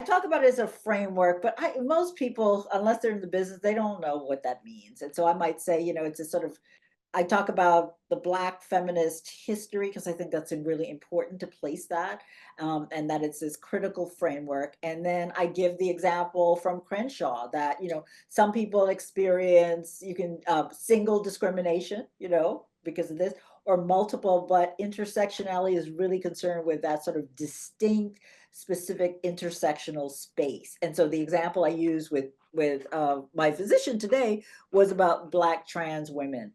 talk about it as a framework, but most people, unless they're in the business, they don't know what that means. And so I might say, it's a sort of, I talk about the Black feminist history because I think that's really important to place that, and that it's this critical framework. And then I give the example from Crenshaw that, some people experience, you can, single discrimination, because of this, or multiple, but intersectionality is really concerned with that sort of distinct, specific intersectional space. And so the example I use with my physician today was about Black trans women,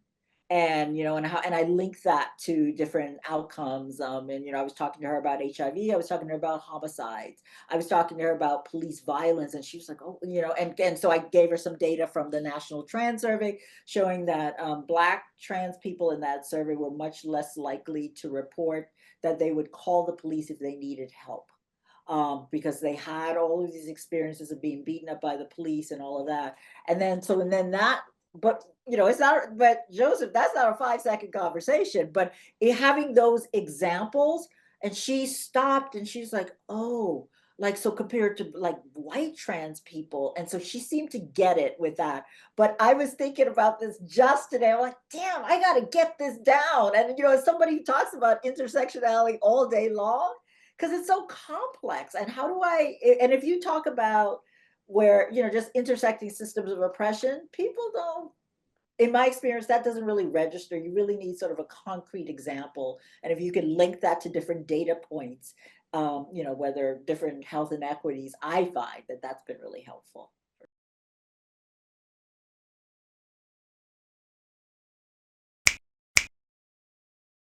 and how, and I link that to different outcomes. And I was talking to her about HIV. I was talking to her about homicides. I was talking to her about police violence, and she was like, "Oh, and so I gave her some data from the National Trans Survey showing that Black trans people in that survey were much less likely to report that they would call the police if they needed help, because they had all of these experiences of being beaten up by the police and all of that. And then that, but it's not, but Joseph, that's not a 5-second conversation, but having those examples, and she stopped and she's like, oh, like, so compared to like white trans people. And so she seemed to get it with that. But I was thinking about this just today. I'm like, damn, I got to get this down. And, as somebody who talks about intersectionality all day long, because it's so complex. And how do and if you talk about where, just intersecting systems of oppression, people don't, in my experience, that doesn't really register. You really need sort of a concrete example. And if you can link that to different data points, whether different health inequities, I find that that's been really helpful.